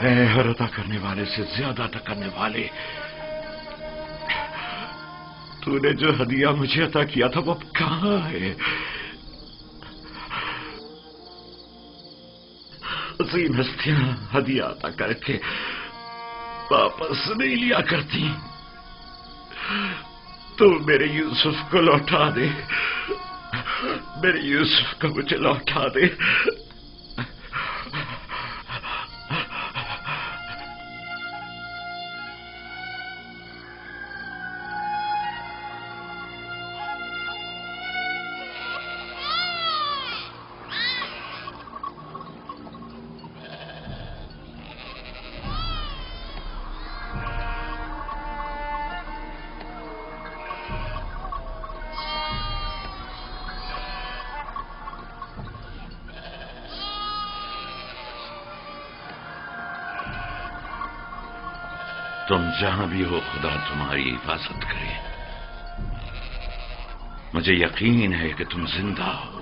اے ہر عطا کرنے والے سے زیادہ عطا کرنے والے، تو نے جو ہدیہ مجھے عطا کیا تھا وہ اب کہاں ہے؟ عظیم ہستیاں ہدیہ عطا کر کے واپس نہیں لیا کرتی، تو میرے یوسف کو لوٹا دے، میرے یوسف کو مجھے لوٹا دے۔ تم جہاں بھی ہو خدا تمہاری حفاظت کرے۔ مجھے یقین ہے کہ تم زندہ ہو۔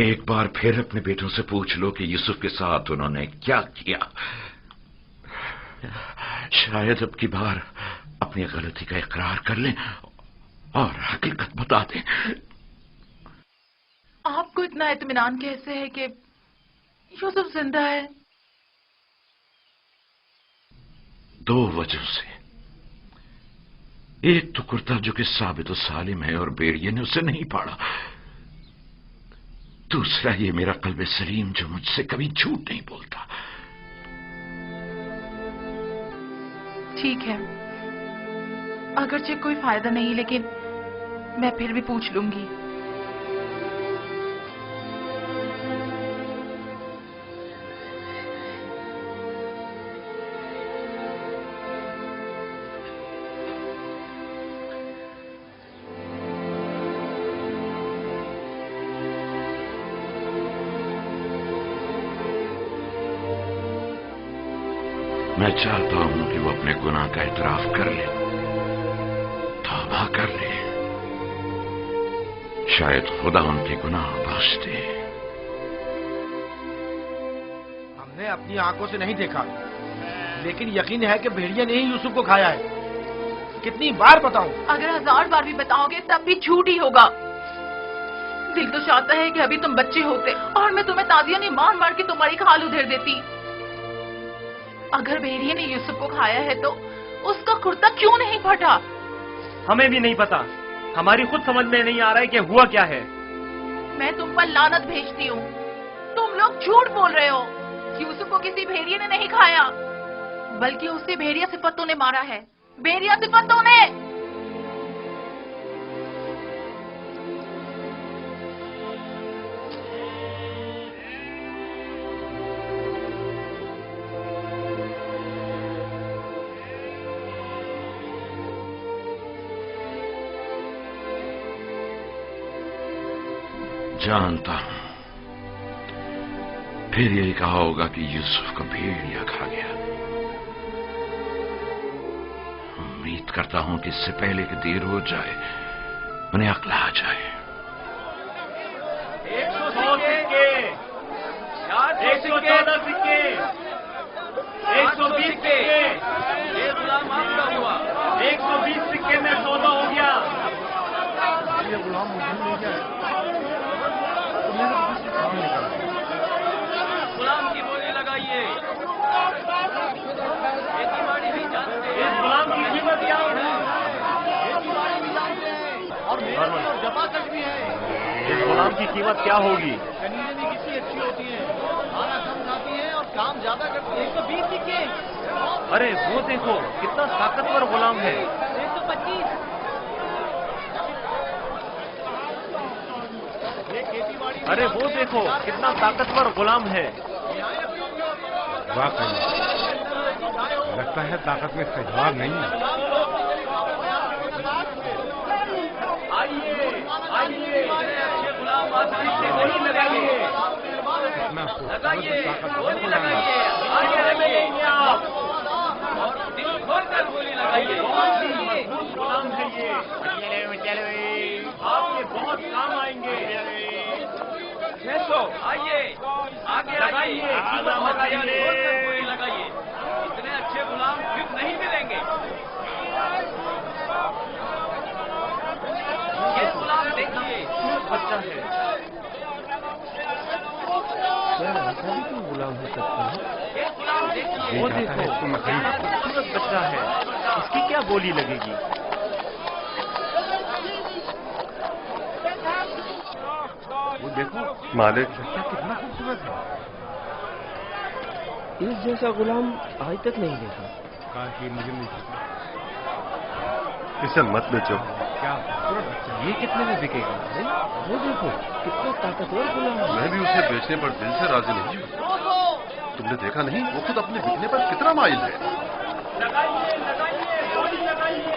ایک بار پھر اپنے بیٹوں سے پوچھ لو کہ یوسف کے ساتھ انہوں نے کیا کیا۔ شاید اب کی بار اپنی غلطی کا اقرار کر لیں اور حقیقت بتا دیں۔ آپ کو اتنا اطمینان کیسے ہے کہ یوسف زندہ ہے؟ دو وجہ سے، ایک تو کرتا جو کہ ثابت و سالم ہے اور بیڑیے نے اسے نہیں پاڑا، دوسرا یہ میرا قلب سلیم جو مجھ سے کبھی جھوٹ نہیں بولتا۔ ٹھیک ہے، اگرچہ کوئی فائدہ نہیں لیکن میں پھر بھی پوچھ لوں گی۔ میں چاہتا ہوں کہ وہ اپنے گناہ کا اعتراف کر لے، توبہ کر لے، شاید خدا ان کے گناہ بخش دے۔ ہم نے اپنی آنکھوں سے نہیں دیکھا لیکن یقین ہے کہ بھیڑیا نے ہی یوسف کو کھایا ہے۔ کتنی بار بتاؤں؟ اگر 1000 بار بھی بتاؤ گے تب بھی جھوٹ ہی ہوگا۔ دل تو چاہتا ہے کہ ابھی تم بچے ہوتے اور میں تمہیں تازیاں نہیں مار مار کے تمہاری کھال ادھیر دیتی۔ اگر بھیڑیے نے یوسف کو کھایا ہے تو اس کا کرتا کیوں نہیں پھٹا؟ ہمیں بھی نہیں پتا، ہماری خود سمجھ میں نہیں آ رہا ہے کہ ہوا کیا ہے۔ میں تم پر لعنت بھیجتی ہوں، تم لوگ جھوٹ بول رہے ہو۔ یوسف کو کسی بھیڑیے نے نہیں کھایا بلکہ اسے بھیڑیا صفتوں نے مارا ہے، بھیڑیا صفتوں نے۔ جانتا ہوں پھر یہی کہا ہوگا کہ یوسف کو بھیڑیا کھا گیا۔ امید کرتا ہوں کہ اس سے پہلے کہ دیر ہو جائے انہیں عقل آ جائے۔ 100 سکے، 114 سکے، 120 سکے، یہ غلام آپ کا ہوا۔ 120 سکے میں سودا ہو گیا۔ یہ غلام مجھے نہیں جائے۔ غلام کی بولی لگائیے۔ اس غلام کی قیمت کیا ہے؟ اور جمع تک بھی ہے۔ اس غلام کی قیمت کیا ہوگی؟ کنیزیں بھی کتنی اچھی ہوتی ہیں، کھانا کم کھاتی ہیں اور کام زیادہ کرتی ہیں۔ 120 سکے۔ ارے وہ دیکھو کتنا طاقتور غلام ہے۔ 125۔ ارے وہ دیکھو کتنا طاقتور غلام ہے۔ واقعی لگتا ہے طاقت میں استحصال نہیں ہے۔ लगाइए, गोली लगाइए, आगे लगाइए आप, और दिल खोल कर गोली लगाइए। मजबूत गुलाम है ये, आपके बहुत काम आएंगे। आइए, आगे लगाइए, गोली लगाइए। इतने अच्छे गुलाम फिर नहीं मिलेंगे। ये गुलाम देखिए, बच्चा है। ऐसा भी क्यों गुलाम हो सकता है? ये गुलाम देखिए, वो देखो, कितना खूबसूरत बच्चा है। इसकी क्या गोली लगेगी? वो देखो मालिक, बच्चा कितना खूबसूरत है। इस जैसा गुलाम आज तक नहीं देखा। काश ये मुझे मिल सके। इसे मत बेचो। क्या खूबसूरत बच्चा। ये कितने में बिकेगा? वो देखो कितना ताकतवर गुलाम है। मैं भी उसे बेचने पर दिल से राजी नहीं हूँ। तुमने देखा नहीं, वो खुद अपने बिकने पर कितना माइल है। लगाइए, लगाइए, गोली लगाइए,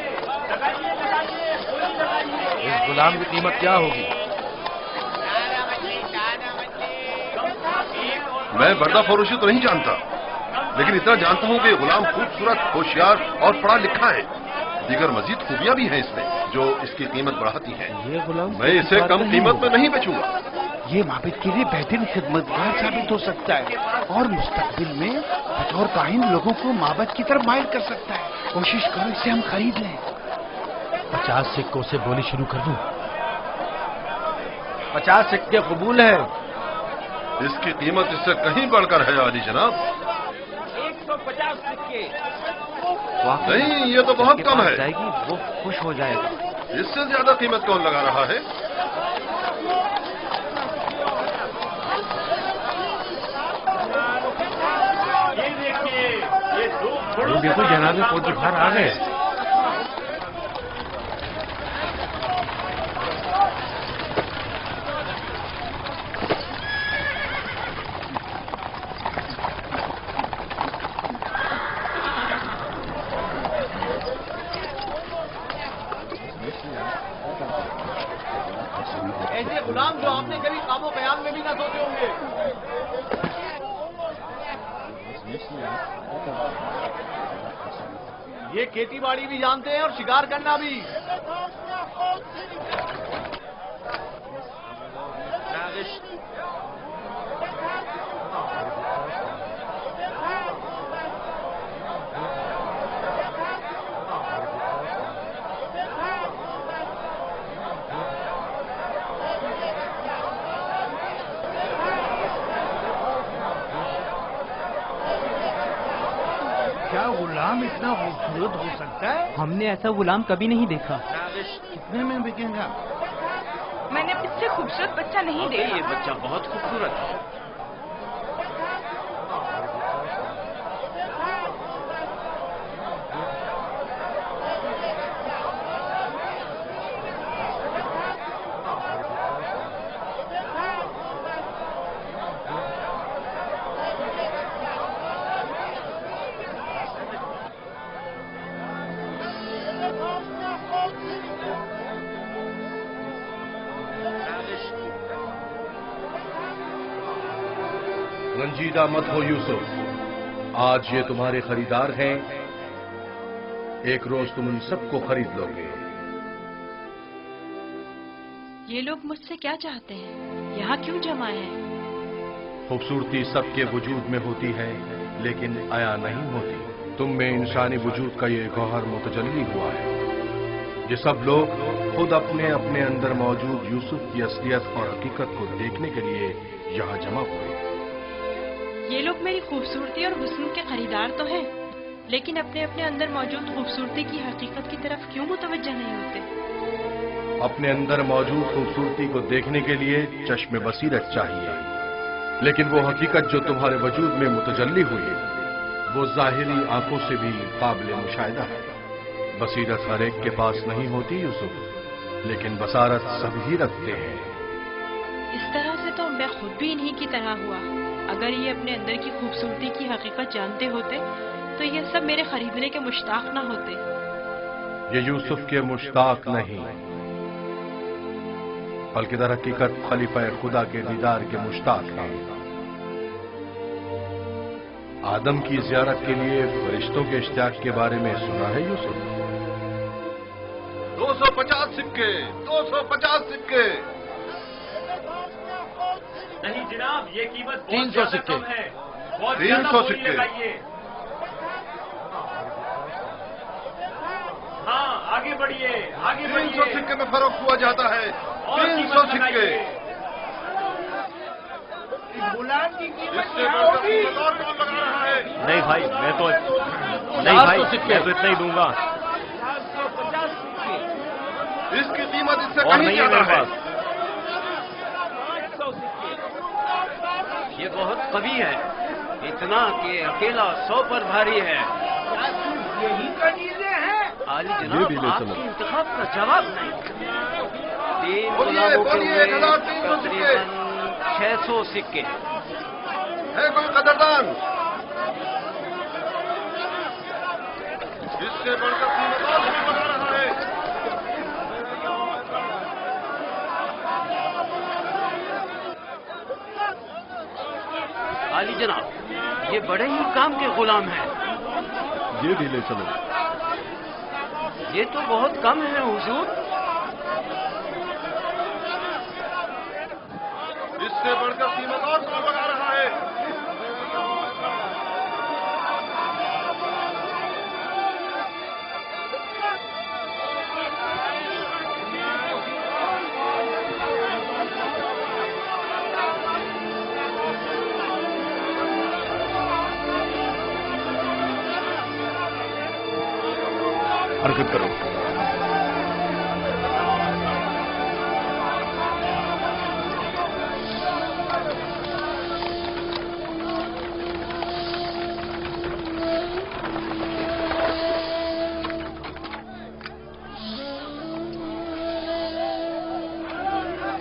लगाइए, लगाइए, गोली लगाइए। इस गुलाम की कीमत क्या होगी? मैं बर्दा फरोशी तो नहीं जानता, लेकिन इतना जानता हूँ कि गुलाम खूबसूरत, होशियार और पढ़ा लिखा है। दीगर मजीद खूबियां भी हैं इसमें जो इसकी कीमत बढ़ाती हैं। ये गुलाम मैं इसे कम कीमत में नहीं बेचूंगा। ये माबिद के लिए बेहतरीन खिदमतगार साबित हो सकता है और मुस्तकबिल में बतौर काहिन लोगों को माबद की तरफ माइल कर सकता है। कोशिश करो इसे हम खरीद लें। 50 सिक्कों से बोली शुरू कर दूं। 50 सिक्के कबूल है। इसकी कीमत इससे कहीं बढ़कर है आली जनाब। 150 सिक्के। नहीं, ये तो बहुत कम है। जाएगी वो खुश हो जाएगा। इससे ज्यादा कीमत कौन लगा रहा है? ये देखिए, ये दो घोड़ों देखो जनाबे फौजी बाहर आ गए। ऐसे गुलाम जो आपने कभी काबो बयान में भी ना सोचे होंगे। ये खेती बाड़ी भी जानते हैं और शिकार करना भी। क्या गुलाम इतना खूबसूरत हो सकता है? हमने ऐसा गुलाम कभी नहीं देखा। कितने में बिकेगा? मैंने इससे खूबसूरत बच्चा नहीं देखा। ये बच्चा बहुत खूबसूरत है। रंजीदा मत हो यूसुफ, आज ये तुम्हारे खरीदार हैं। एक रोज तुम उन सबको खरीद लोगे। ये लोग मुझसे क्या चाहते हैं? यहाँ क्यों जमा हैं? खूबसूरती सबके वजूद में होती है लेकिन आया नहीं होती। तुम में इंसानी वजूद का ये गौहर मुतजल्ली हुआ है। ये सब लोग खुद अपने अपने अंदर मौजूद यूसुफ की असलियत और हकीकत को देखने के लिए यहाँ जमा हुए। ये लोग मेरी खूबसूरती और हुस्न के खरीदार तो हैं, लेकिन अपने अपने अंदर मौजूद खूबसूरती की हकीकत की तरफ क्यों मुतवज्जह नहीं होते? अपने अंदर मौजूद खूबसूरती को देखने के लिए चश्मे बसीरत चाहिए, लेकिन वो हकीकत जो तुम्हारे वजूद में मुतजल्ली हुई वो जाहिरी आंखों से भी काबिल मुशाहिदा है। बसीरत हर एक के पास नहीं होती यूसुफ, लेकिन बसारत सभी रखते हैं। इस तरह से तो मैं खुद भी इन्हीं की तरह हुआ। अगर ये अपने अंदर की खूबसूरती की हकीकत जानते होते तो ये सब मेरे खरीदने के मुश्ताक ना होते। ये यूसुफ के मुश्ताक नहीं, बल्कि दर हकीकत खलीफा खुदा के दीदार के मुश्ताक हैं। आदम की जियारत के लिए फरिश्तों के इश्तियाक के बारे में सुना है यूसुफ? 250 सिक्के, 250 सिक्के। नहीं जनाब, ये कीमत 300 सिक्के है, बहुत 300 सिक्के। हाँ, आगे बढ़िए, आगे 300 सिक्के में फर्क हुआ जाता है। 300 सिक्के। गुलाम की कीमत इससे क्या बढ़कर होगी? कीमत और कौन लगा रहा है? नहीं भाई, मैं तो 400 सिक्के। मैं तो इतना ही दूंगा। 450 सिक्के। इसकी कीमत इससे और कहीं नहीं है ज्यादा मेरे है। पास। 500 सिक्के। ये बहुत कवि है, इतना कि अकेला 100 पर भारी है। क्या सिर्फ यही कनीजे हैं? आली ये जनाब, भी ले चलो। आपके इंतखाब का जवाब नहीं। 3 बोलिए, गुलामों के बोलिए, हुए 1300 सिक्के। तकरीबन 600 सिक्के। है कोई कदरदान? इससे बढ़कर कीमत और नहीं लगा रहा है। आली जनाब, ये बड़े ही काम के गुलाम हैं। ये भी ले चलो। ये तो बहुत कम है हुजूर। इससे बढ़कर कीमत और कौन लगा रहा है? हरकत करो।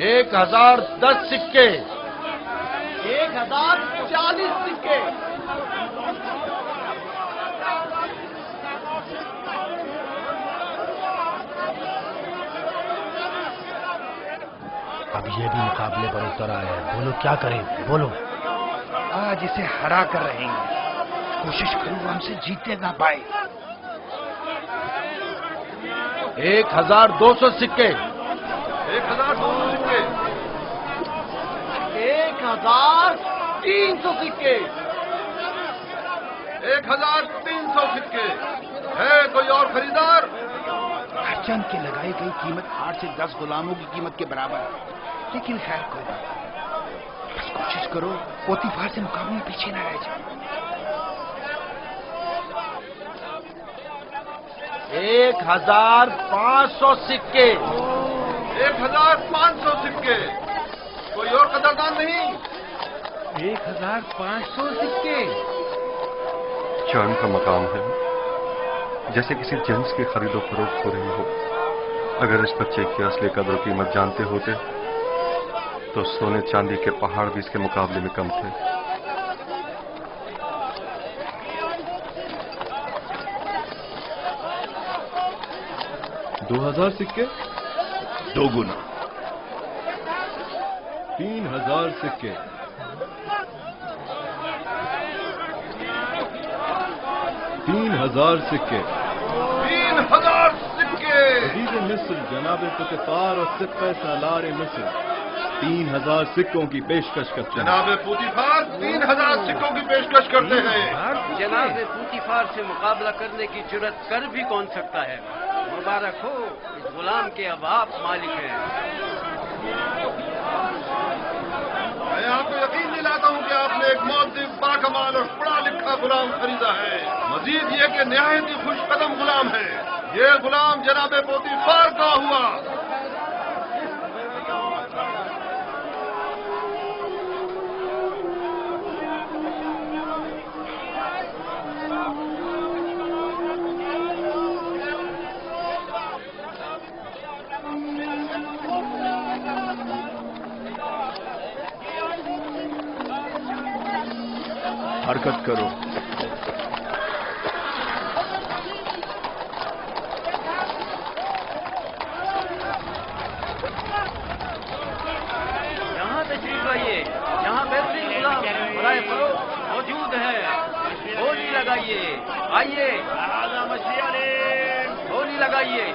एक 1010 सिक्के। 1040 सिक्के। अब ये भी मुकाबले पर उतर आया है, बोलो क्या करें, बोलो। आज इसे हरा कर रहेंगे। कोशिश करूँ वो हमसे जीते ना पाए। 1200 सिक्के। 1200 सिक्के। 1300 सिक्के। 1300 सिक्के। है कोई और खरीदार? हरचंद की लगाई गई कीमत 8 से 10 गुलामों की कीमत के बराबर है, लेकिन खैर कोई बात नहीं। बस कोशिश करो पोतीफार से मुकाबले में पीछे न रह जाए। 1500 सिक्के। 1500 सिक्के। कोई और कदरदान नहीं? 1500 सिक्के। चांद का मकाम है, जैसे किसी जिन्स की खरीदो फरोख्त हो रही हो। अगर इस बच्चे की असली कदर कीमत जानते होते तो सोने चांदी के पहाड़ भी इसके मुकाबले में कम थे। $2000 सिक्के। 2 गुना। 3000 सिक्के। 3000 सिक्के। 3000 सिक्के। अजीज मिस्र जनाब पुतिफार और सिक्के सालार मिस्र 3000 सिक्कों की पेशकश करते हैं। जनाब पोतीफार 3000 सिक्कों की पेशकश करते हैं। जनाब पूतीफार से मुकाबला करने की जुर्रत कर भी कौन सकता है। मुबारक हो, इस गुलाम के अब आप मालिक हैं। मैं आपको यकीन दिलाता हूं कि आपने एक मौद्दिब, बाकमाल और पढ़ा लिखा गुलाम खरीदा है। मजीद ये कि निहायत ही खुशकदम गुलाम है। ये गुलाम जनाब पोतीफार का हुआ। हरकत करो। यहाँ तशरीफ लाइए, यहाँ बेहतरीन गुलाम बराए फरोख्त मौजूद है। لگائیے، آئیے گولی لگائیے۔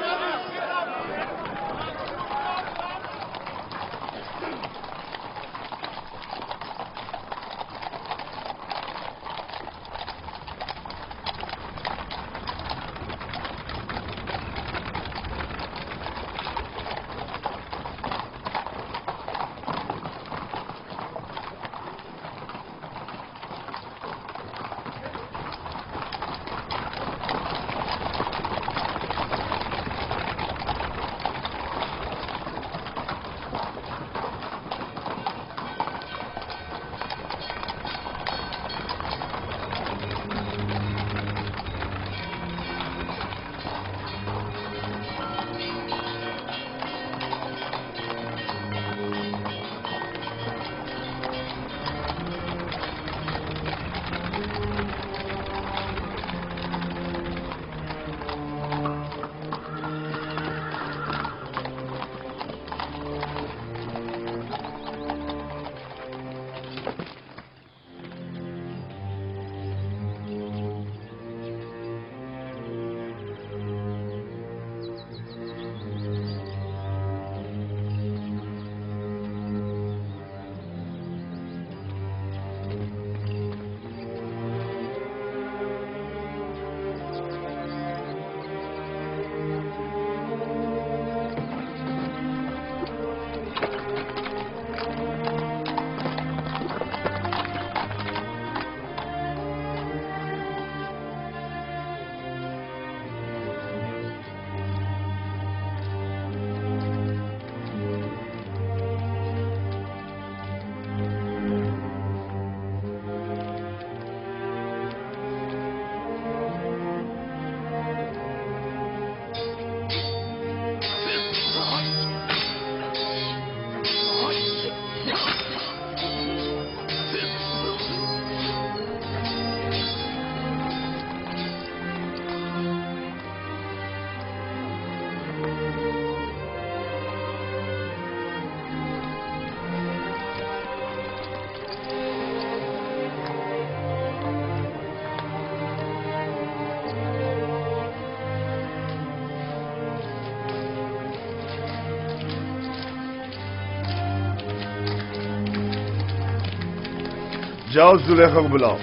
جاؤ زلیخا کو بلاؤ۔ یہ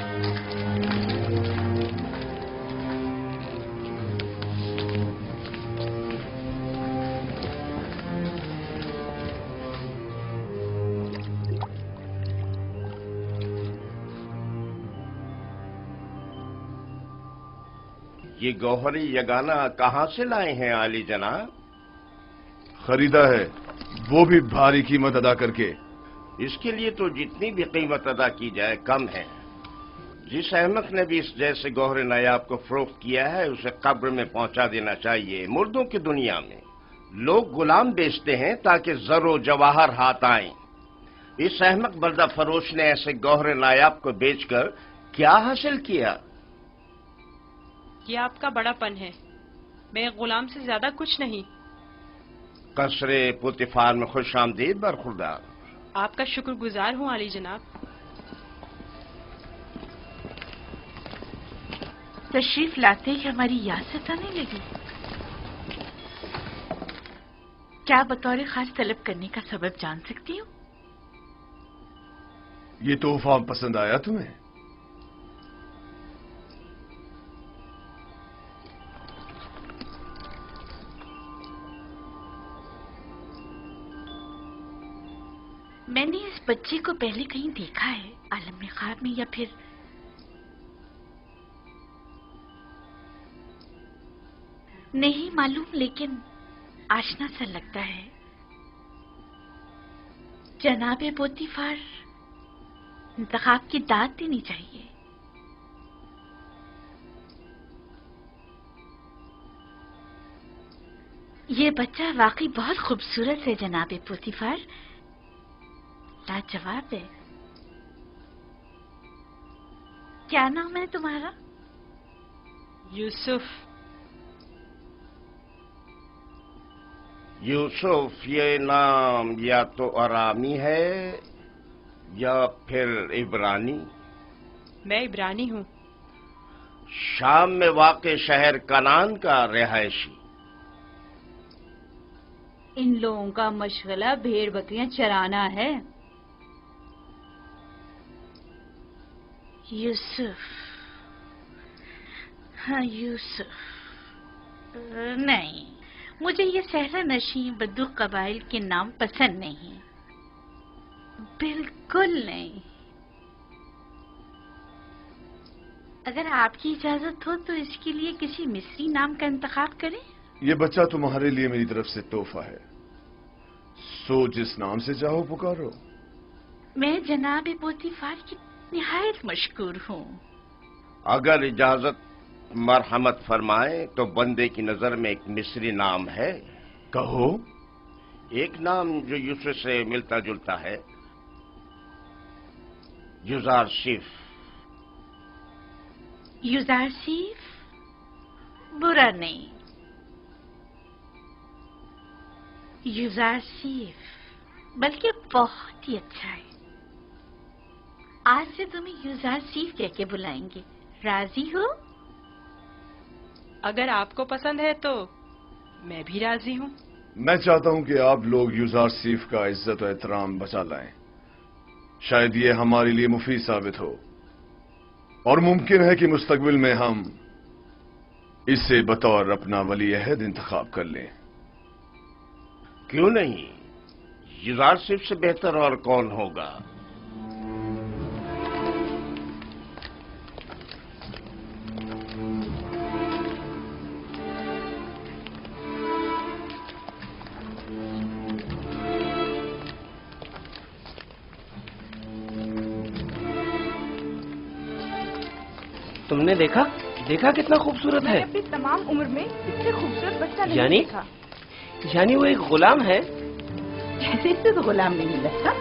گوہری یگانہ کہاں سے لائے ہیں عالی جناب؟ خریدا ہے، وہ بھی بھاری قیمت ادا کر کے۔ اس کے لیے تو جتنی بھی قیمت ادا کی جائے کم ہے۔ جس احمق نے بھی اس جیسے گوہر نایاب کو فروخت کیا ہے اسے قبر میں پہنچا دینا چاہیے۔ مردوں کی دنیا میں لوگ غلام بیچتے ہیں تاکہ زر و جواہر ہاتھ آئیں۔ اس احمق بردہ فروش نے ایسے گوہر نایاب کو بیچ کر کیا حاصل کیا؟ یہ آپ کا بڑا پن ہے، میں غلام سے زیادہ کچھ نہیں۔ قصر پوتیفار میں خوش آمدید برخوردار۔ آپ کا شکر گزار ہوں عالی جناب۔ تشریف لاتے ہی ہماری یاد ستانے لگی۔ کیا بطور خاص طلب کرنے کا سبب جان سکتی ہوں؟ یہ تحفہ پسند آیا تمہیں؟ میں نے اس بچے کو پہلے کہیں دیکھا ہے، عالم خواب میں یا پھر نہیں معلوم، لیکن آشنا سا لگتا ہے۔ جناب پوتیفار، انتخاب کی داد دینی چاہیے۔ یہ بچہ واقعی بہت خوبصورت ہے جناب پوتیفار، لاجواب ہے۔ کیا نام ہے تمہارا؟ یوسف۔ یوسف یہ نام یا تو آرامی ہے یا پھر عبرانی؟ میں عبرانی ہوں۔ شام میں واقع شہر کنعان کا رہائشی۔ ان لوگوں کا مشغلہ بھیڑ بکریاں چرانا ہے۔ یوسف، ہاں یوسف، نہیں، مجھے یہ صحرا نشین بدو قبائل کے نام پسند نہیں، بالکل نہیں۔ اگر آپ کی اجازت ہو تو اس کے لیے کسی مصری نام کا انتخاب کریں۔ یہ بچہ تمہارے لیے میری طرف سے تحفہ ہے، سو جس نام سے چاہو پکارو۔ میں جناب پوتیفار کی نہایت مشکور ہوں۔ اگر اجازت مرحمت فرمائیں تو بندے کی نظر میں ایک مصری نام ہے۔ کہو۔ ایک نام جو یوسف سے ملتا جلتا ہے، یوزارسیف۔ یوزارسیف برا نہیں، یوزارسیف بلکہ بہت ہی اچھا ہے۔ آج سے تمہیں یوزارسیف کہہ کے بلائیں گے، راضی ہو؟ اگر آپ کو پسند ہے تو میں بھی راضی ہوں۔ میں چاہتا ہوں کہ آپ لوگ یوزارسیف کا عزت و احترام بچا لائیں، شاید یہ ہمارے لیے مفید ثابت ہو، اور ممکن ہے کہ مستقبل میں ہم اسے بطور اپنا ولی عہد انتخاب کر لیں۔ کیوں نہیں؟ یوزارسیف سے بہتر اور کون ہوگا؟ تم نے دیکھا کتنا خوبصورت ہے؟ میں نے اپنی تمام عمر میں اس سے خوبصورت بچہ نہیں دیکھا۔ یعنی وہ ایک غلام ہے؟ جیسے اس سے تو غلام نہیں لگتا۔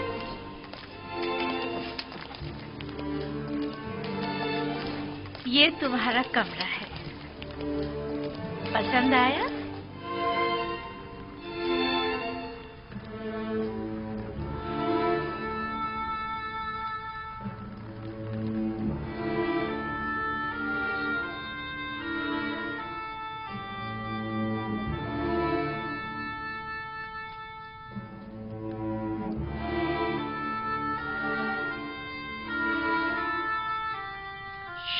یہ تمہارا کمرہ ہے، پسند آیا؟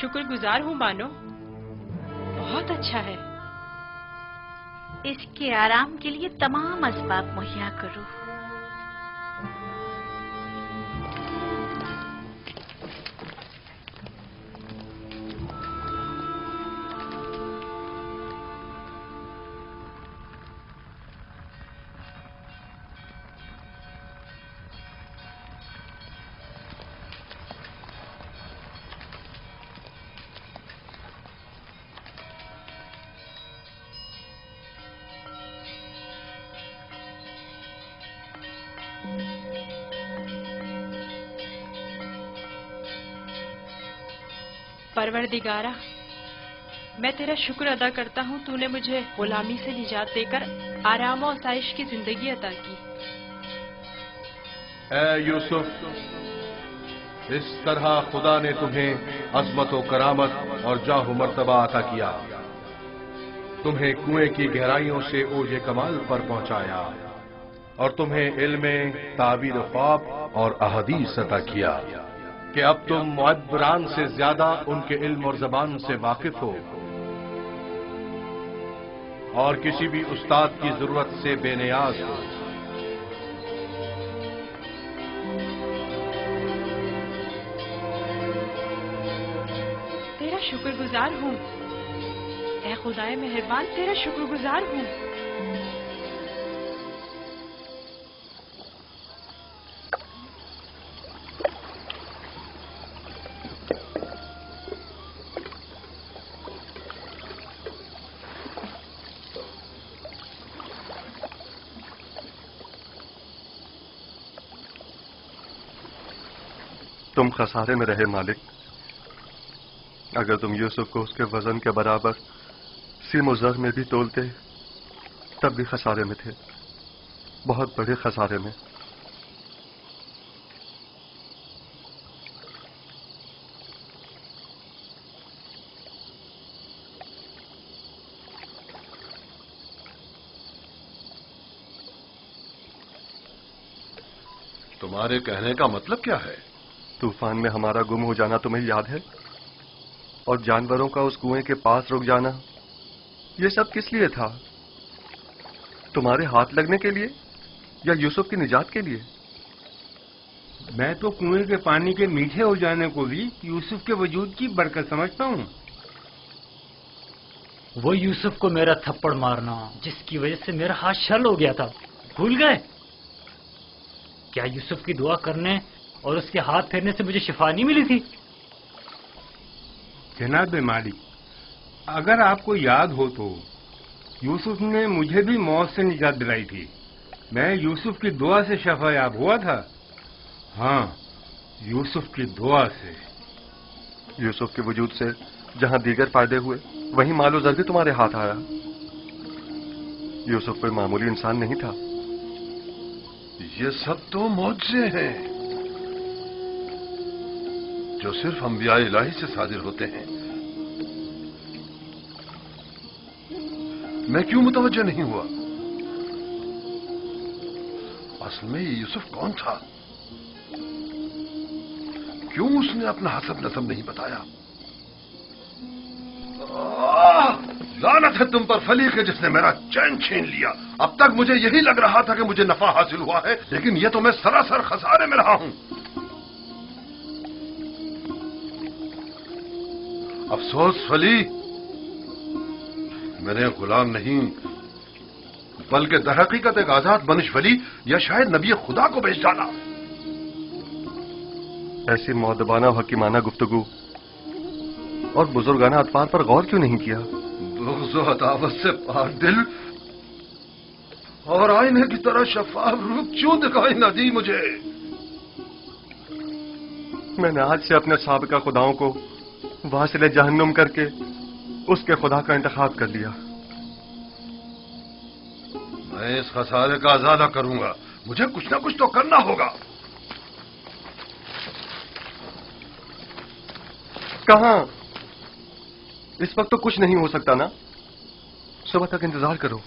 شکر گزار ہوں بانو، بہت اچھا ہے۔ اس کے آرام کے لیے تمام اسباب مہیا کرو۔ پروردگارا، میں تیرا شکر ادا کرتا ہوں تو نے مجھے غلامی سے نجات دے کر آرام و آسائش کی زندگی عطا کی۔ اے یوسف، اس طرح خدا نے تمہیں عظمت و کرامت اور جاہ و مرتبہ عطا کیا، تمہیں کنویں کی گہرائیوں سے اوج کمال پر پہنچایا، اور تمہیں علم تعبیر خواب اور احادیث عطا کیا کہ اب تم معبران سے زیادہ ان کے علم اور زبان سے واقف ہو، اور کسی بھی استاد کی ضرورت سے بے نیاز ہو۔ تیرا شکر گزار ہوں، اے خدائے مہربان، تیرا شکر گزار ہوں۔ تم خسارے میں رہے مالک، اگر تم یوسف کو اس کے وزن کے برابر سیم و زر میں بھی تولتے تب بھی خسارے میں تھے، بہت بڑے خسارے میں۔ तुम्हारे कहने का मतलब क्या है? तूफान में हमारा गुम हो जाना तुम्हें याद है? और जानवरों का उस कुएं के पास रुक जाना, ये सब किस लिए था? तुम्हारे हाथ लगने के लिए या यूसुफ की निजात के लिए? मैं तो कुएं के पानी के मीठे हो जाने को भी यूसुफ के वजूद की बरकत समझता हूँ। वो यूसुफ को मेरा थप्पड़ मारना, जिसकी वजह से मेरा हाथ शल हो गया था, भूल गए? क्या यूसुफ की दुआ करने और उसके हाथ फेरने से मुझे शिफा नहीं मिली थी? जनाब मालिक, अगर आपको याद हो तो यूसुफ ने मुझे भी मौत से निजात दिलाई थी। मैं यूसुफ की दुआ से शफायाब हुआ था। हाँ, यूसुफ की दुआ से। यूसुफ के वजूद से जहां दीगर फायदे हुए, वहीं मालो ज़र भी तुम्हारे हाथ आया। यूसुफ कोई मामूली इंसान नहीं था। ये सब तो मौजज़े हैं जो सिर्फ अंबिया इलाही से सादिर होते हैं। मैं क्यों मुतवज्जह नहीं हुआ? असल में ये यूसुफ कौन था? क्यों उसने अपना हसब नसब नहीं बताया? लानत है तुम पर फली के जिसने मेरा चैन छीन लिया। अब तक मुझे यही लग रहा था कि मुझे नफा हासिल हुआ है, लेकिन यह तो मैं सरासर खसारे में रहा हूं। अफसोस फली, मैंने गुलाम नहीं बल्कि दरहकीकत एक आजाद बनिश वली या शायद नबी खुदा को बेच डाला। ऐसी मौदबाना और हकीमाना गुफ्तगू और बुजुर्गाना अतवार पर गौर क्यों नहीं किया? बुग़्ज़ व अदावत से पाक दिल और आईने की तरह शफाफ रूप क्यों दिखाई न दी मुझे? मैंने आज से अपने साबिका खुदाओं को वासिले जहन्नुम करके उसके खुदा का इंतखाब कर लिया। मैं इस खसारे का अज़ाला करूंगा। मुझे कुछ ना कुछ तो करना होगा। कहां? इस वक्त तो कुछ नहीं हो सकता ना। सुबह तक इंतजार करो।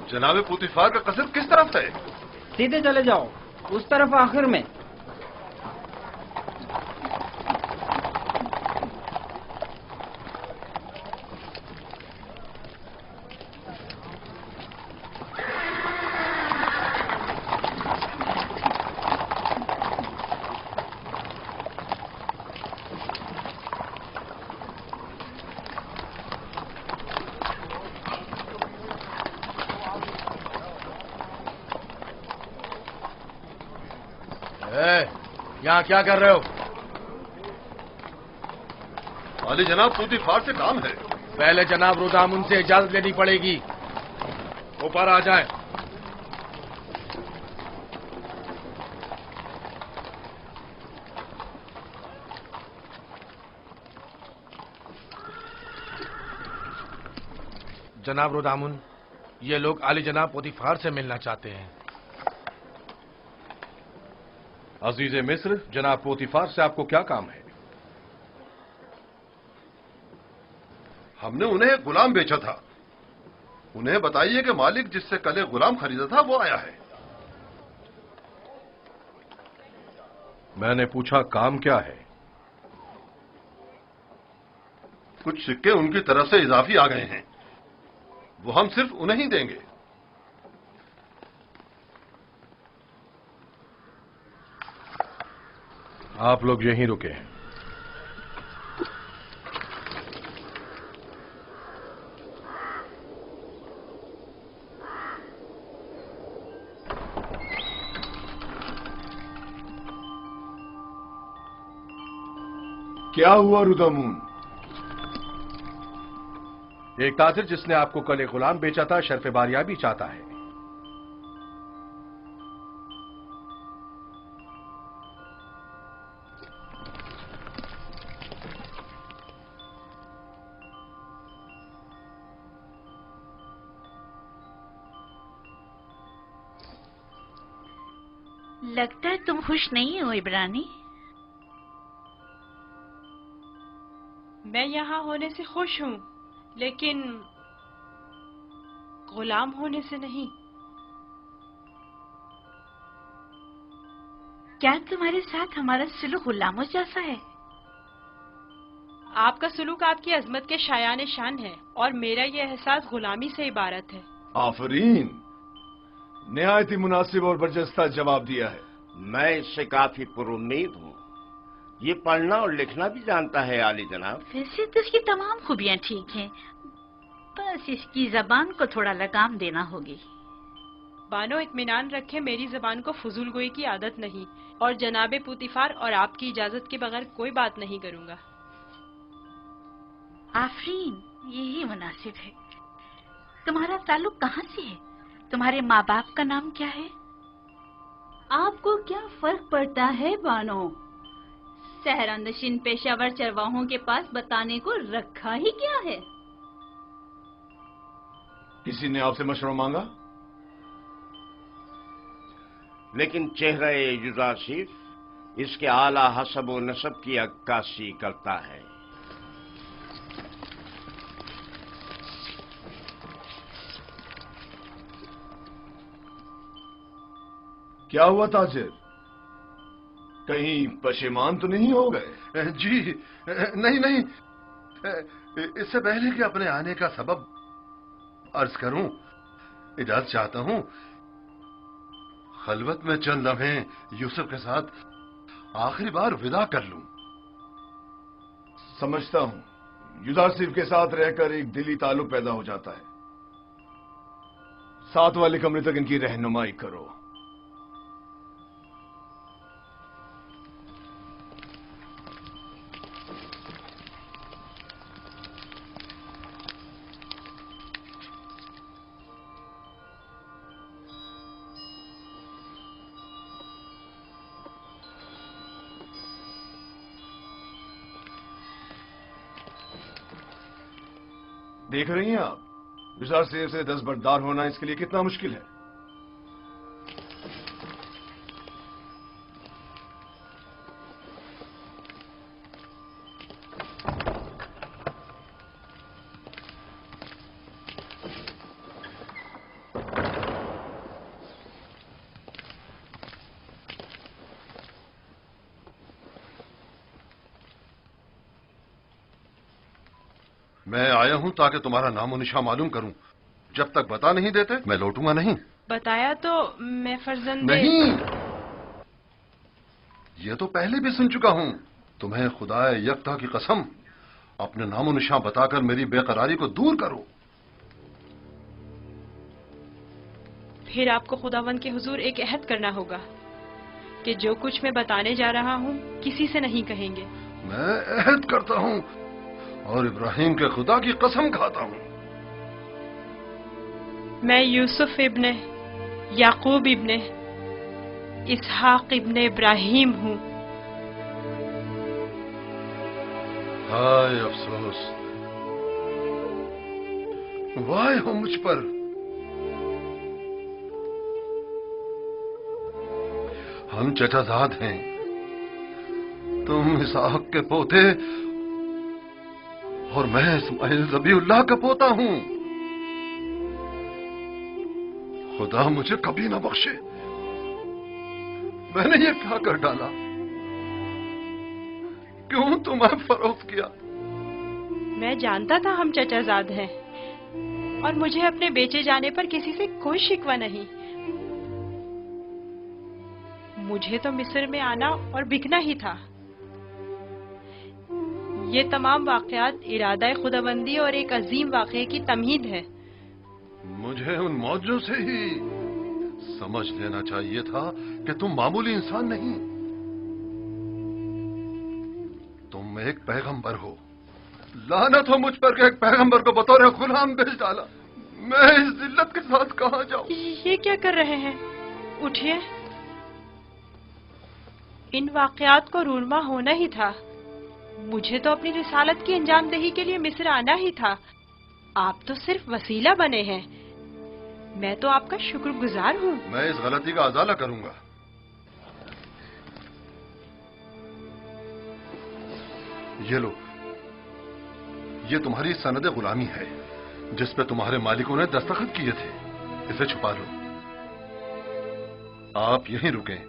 जनाब पुतिफार का कसर किस तरफ है? सीधे चले जाओ, उस तरफ आखिर में। यहाँ क्या कर रहे हो? वाली जनाब पुतिफार से काम है। पहले जनाब रुदामुन से इजाजत लेनी पड़ेगी। ऊपर आ जाए। जनाब रुदामुन, ये लोग आली जनाब पुतिफार से मिलना चाहते हैं। अजीज मिस्र, जनाब पोतीफार से आपको क्या काम है? हमने उन्हें एक गुलाम बेचा था। उन्हें बताइए कि मालिक जिससे कल एक गुलाम खरीदा था वो आया है। मैंने पूछा काम क्या है? कुछ सिक्के उनकी तरफ से इजाफी आ गए हैं, वो हम सिर्फ उन्हें ही देंगे। आप लोग यहीं रुके। क्या हुआ रुदामुन? एक ताजिर जिसने आपको कल एक गुलाम बेचा था शर्फ बारियाबी चाहता है। लगता है तुम खुश नहीं हो इब्रानी। मैं यहाँ होने से खुश हूँ, लेकिन गुलाम होने से नहीं। क्या तुम्हारे साथ हमारा सुलूक गुलामों जैसा है? आपका सुलूक आपकी अजमत के शायान शान है और मेरा ये एहसास गुलामी से इबारत है। आफरीन, निहायत ही मुनासिब और बरजस्ता जवाब दिया है। मैं इससे काफी पुरुम्मीद हूँ। ये पढ़ना और लिखना भी जानता है आली जनाब। वैसे तो इसकी तमाम खूबियाँ ठीक हैं, बस इसकी जबान को थोड़ा लगाम देना होगी। बानो इत्मीनान रखे, मेरी जबान को फजूल गोई की आदत नहीं और जनाबे पुतिफार और आपकी इजाजत के बगैर कोई बात नहीं करूँगा। आफरीन, यही मुनासिब है। तुम्हारा ताल्लुक कहाँ से है? तुम्हारे माँ बाप का नाम क्या है? आपको क्या फर्क पड़ता है बानो? सहरानशीन पेशावर चरवाहों के पास बताने को रखा ही क्या है? किसी ने आपसे मशवरा मांगा? लेकिन चेहरा युजासिफ इसके आला हसब व नसब की अक्कासी करता है। क्या हुआ ताजिर? कहीं पशेमान तो नहीं हो गए? जी नहीं नहीं, इससे पहले कि अपने आने का सबब अर्ज करूं, इजाजत चाहता हूं खलवत में चंद लम्हे यूसुफ के साथ आखिरी बार विदा कर लूं। समझता हूं युजासिफ के साथ रहकर एक दिली ताल्लुक पैदा हो जाता है। साथ वाले कमरे तक इनकी रहनुमाई करो। देख रही हैं आप, युजासिफ से दस्तबरदार होना इसके लिए कितना मुश्किल है। मैं आया हूं ताकि तुम्हारा नामो निशा मालूम करूं। जब तक बता नहीं देते मैं लौटूंगा नहीं। बताया तो मैं फर्जंदे नहीं, ये तो पहले भी सुन चुका हूं। तुम्हें खुदाए यकता की कसम अपने नामो निशा बताकर मेरी बेकरारी को दूर करो। फिर आपको खुदावंद के हुजूर एक अहद करना होगा कि जो कुछ मैं बताने जा रहा हूँ किसी से नहीं कहेंगे। मैं अहद करता हूं और इब्राहिम के खुदा की कसम खाता हूं। मैं यूसुफ इब्ने याकूब इब्ने इसहाक इब्ने इब्राहिम हूँ। हाय अफसोस, वाह हो मुझ पर। हम चचाजाद हैं, तुम इसहाक के पोते और मैं इस्माइल ज़बीउल्लाह का पोता हूं। खुदा मुझे कभी ना बख्शे, मैंने ये क्या कर डाला? क्यों तुम्हें फरोख्त किया? मैं जानता था हम चचाजाद हैं और मुझे अपने बेचे जाने पर किसी से कोई शिकवा नहीं। मुझे तो मिस्र में आना और बिकना ही था। ये तमाम वाकयात इरादा खुदाबंदी और एक अजीम वाक़े की तमहीद है। मुझे उन मौजों से ही समझ लेना चाहिए था कि तुम मामूली इंसान नहीं, तुम एक पैगंबर हो। लानत हो मुझ पर कि एक पैगंबर को बतौर गुलाम बेच डाला। मैं इस जिल्लत के साथ कहां जाऊं? ये क्या कर रहे हैं? उठिए। इन वाकयात को रूनमा होना ही था। मुझे तो अपनी रिसालत की अंजामदही के लिए मिस्र आना ही था। आप तो सिर्फ वसीला बने हैं। मैं तो आपका शुक्रगुजार हूँ। मैं इस गलती का अजाला करूंगा। ये लो, ये तुम्हारी सनद गुलामी है जिस पे तुम्हारे मालिकों ने दस्तखत किए थे। इसे छुपा लो। आप यहीं रुकें,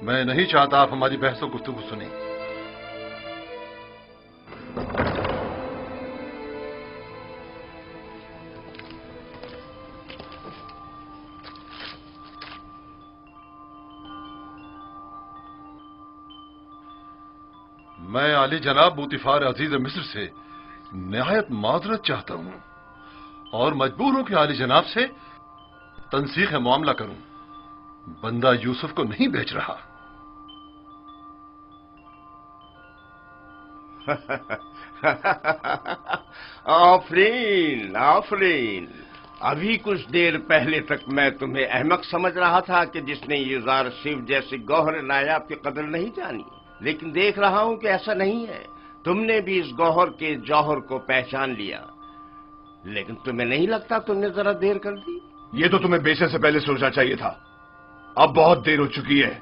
मैं नहीं चाहता आप हमारी बहस और गुफ्तगू सुनें। मैं आली जनाब बूतिफार अजीज मिस्र से निहायत माजरत चाहता हूं और मजबूर हूं कि आली जनाब से तनसीख मामला करूं। बंदा यूसुफ को नहीं बेच रहा। आफरीन आफरीन, अभी कुछ देर पहले तक मैं तुम्हें अहमक समझ रहा था कि जिसने यूजार सिर्फ जैसे गौहर नायाब की कदर नहीं जानी, लेकिन देख रहा हूं कि ऐसा नहीं है। तुमने भी इस गौहर के जौहर को पहचान लिया, लेकिन तुम्हें नहीं लगता तुमने जरा देर कर दी? ये तो तुम्हें बेचने से पहले सोचना चाहिए था। अब बहुत देर हो चुकी है।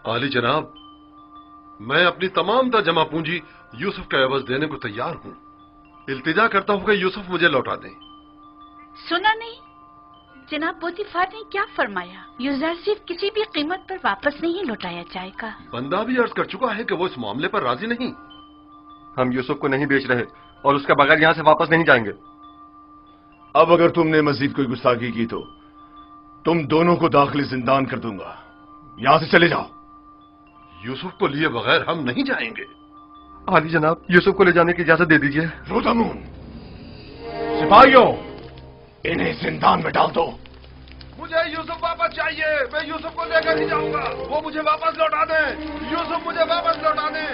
आली जनाब, मैं अपनी तमाम जमा पूंजी यूसुफ के एवज देने को तैयार हूं। इल्तिजा करता हूं कि यूसुफ मुझे लौटा दें। सुना नहीं जनाब पोतीफार ने क्या फरमाया? यूसुफ सिर्फ किसी भी कीमत पर वापस नहीं लौटाया जाएगा। बंदा भी अर्ज कर चुका है कि वो इस मामले पर राजी नहीं। हम यूसुफ को नहीं बेच रहे और उसके बगैर यहां से वापस नहीं जाएंगे। अब अगर तुमने मजीद कोई गुस्ताखी की तो तुम दोनों को दाखिली जिंदान कर दूंगा। यहां से चले जाओ। यूसुफ को लिए बगैर हम नहीं जाएंगे। आली जनाब, यूसुफ को ले जाने की इजाजत दे दीजिए। रोज़ामून, सिपाहियों, इन्हें जिंदान में डाल दो। मुझे यूसुफ वापस चाहिए। मैं यूसुफ को लेकर ही जाऊंगा। वो मुझे वापस लौटा दे। यूसुफ मुझे वापस लौटा दे।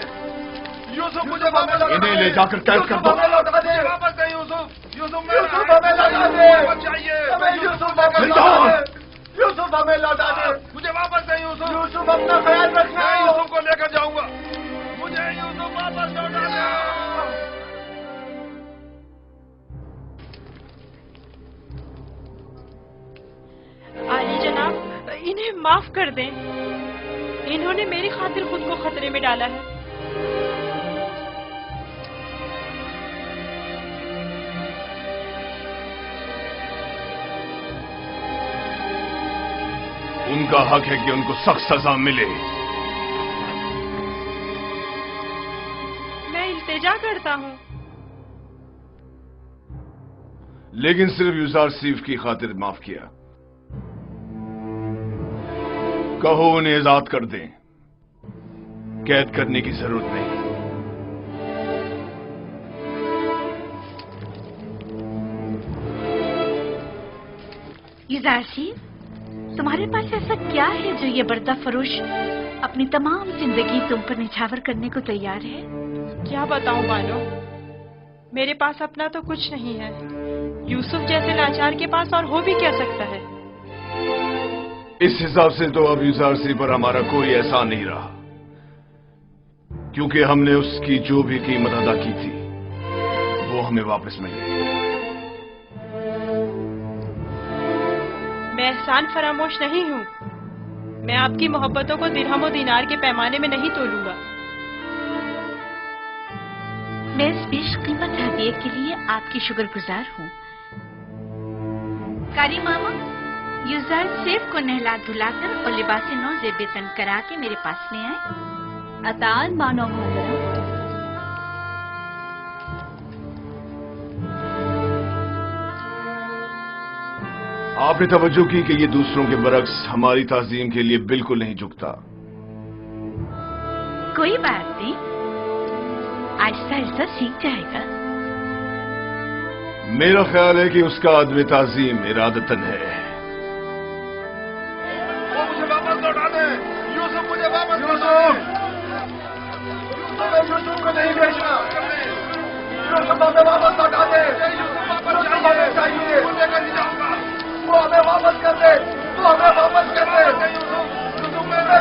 यूसुफ मुझे वापस लौटा दे। इन्हें ले जाकर कैद कर दो। लौटा दे। वापस दे यूसुफ। यूसुफ हमें लौटा दे। चाहिए हमें यूसुफ वापस लौटा दे। यूसुफ हमें लौटा दे। मुझे वापस दे यूसुफ। यूसुफ अपना ख्याल रखना। मैं यूसुफ को लेकर जाऊंगा। मुझे यूसुफ वापस लौटा दे। आली जनाब, इन्हें माफ कर दें। इन्होंने मेरी खातिर खुद को खतरे में डाला है। उनका हक है कि उनको सख्त सजा मिले। मैं इल्तिजा करता हूं, लेकिन सिर्फ यूजार सीफ की खातिर माफ किया। कहो उन्हें आजाद कर दें। कैद करने की जरूरत नहीं। यूजार सीफ, तुम्हारे पास ऐसा क्या है जो ये बर्दा फरोश अपनी तमाम जिंदगी तुम पर निछावर करने को तैयार है? क्या बताऊं बानो, मेरे पास अपना तो कुछ नहीं है। यूसुफ जैसे लाचार के पास और हो भी क्या सकता है? इस हिसाब से तो अब यूजार सी पर हमारा कोई एहसान नहीं रहा, क्योंकि हमने उसकी जो भी कीमत अदा की थी वो हमें वापस मिल गई। मैं एहसान फरामोश नहीं हूँ। मैं आपकी मोहब्बतों को दिरहम और दीनार के पैमाने में नहीं तोलूंगा। मैं इस बेशकीमत हदिये के लिए आपकी शुक्रगुजार हूँ। कारी मामा, यूजार सेफ को नहला धुलाकर और लिबास नौ जेबेतन करा के मेरे पास ले आए। अतान मानो मोहतरम। आपने तवज्जो की कि ये दूसरों के बरक्स हमारी ताजीम के लिए बिल्कुल नहीं झुकता। कोई बात नहीं, आहिस्ता आहिस्ता सीख जाएगा। मेरा ख्याल है कि उसका अदब ताजीम इरादतन है। वो मुझे वापस लौटा दे। यूसुफ मुझे वापस लौटा दे। यूसुफ को नहीं बेचना। यूसुफ हमें वापस लौटा दे। यूसुफ वापस चाहिए। वो लेकर नहीं जाऊंगा। वो हमें वापस कर दे। वो हमें वापस कर दे।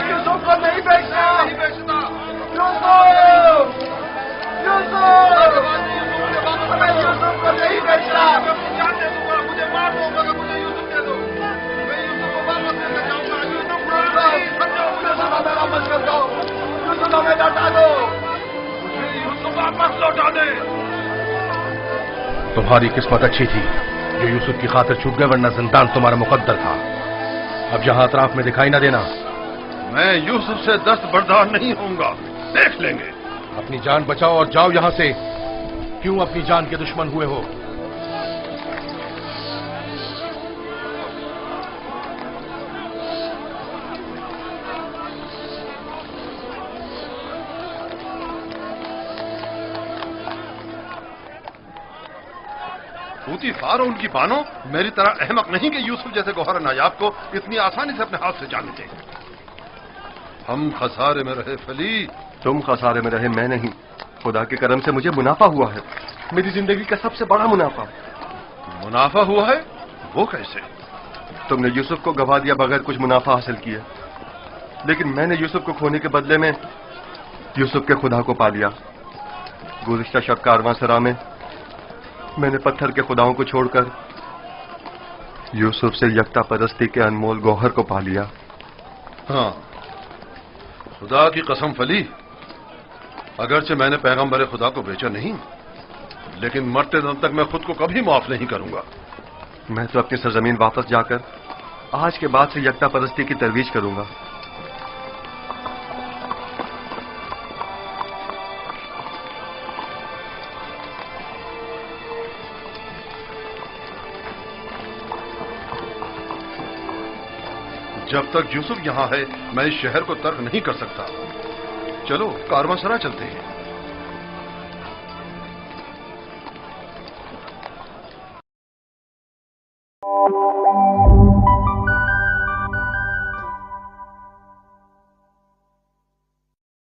यूसुफ को नहीं बेचना। यूसुफ, यूसुफ, हमें यूसुफ को नहीं बेचना। मुझे मार दो मगर मुझे यूसुफ दे दो। मैं यूसुफ को वापस लेकर जाऊंगा। यूसुफ हमें वापस कर दो। यूसुफ जेलों में लौटा दो, मुझे यूसुफ वापस लौटा दे। तुम्हारी किस्मत अच्छी थी जो यूसुफ की खातिर छूट गए, वरना जिंदान तुम्हारा मुकद्दर था। अब जहां अतराफ में दिखाई ना देना। मैं यूसुफ से दस्त बर्दार नहीं होऊंगा, देख लेंगे। अपनी जान बचाओ और जाओ यहां से। क्यों अपनी जान के दुश्मन हुए हो? पूतीफार और उनकी बानों मेरी तरह अहमक नहीं कि यूसुफ जैसे गौहर नायाब को इतनी आसानी से अपने हाथ से जाने दें। हम खसारे में रहे फली। तुम खसारे में रहे, मैं नहीं। खुदा के करम से मुझे मुनाफा हुआ है, मेरी जिंदगी का सबसे बड़ा मुनाफा। मुनाफा हुआ है? वो कैसे? तुमने यूसुफ को गवा दिया बगैर कुछ मुनाफा हासिल किए, लेकिन मैंने यूसुफ को खोने के बदले में यूसुफ के खुदा को पा लिया। गुज़िश्ता शब कारवांसरा में मैंने पत्थर के खुदाओं को छोड़कर यूसुफ से यकता परस्ती के अनमोल गौहर को पा लिया। हाँ, खुदा की कसम फली, अगरचे मैंने पैगंबर खुदा को बेचा नहीं, लेकिन मरते दम तक मैं खुद को कभी माफ नहीं करूंगा। मैं तो अपनी सरजमीन वापस जाकर आज के बाद से यकता परस्ती की तरवीज करूंगा। जब तक यूसुफ यहां है मैं इस शहर को तर्क नहीं कर सकता। चलो कारवांसरा चलते हैं।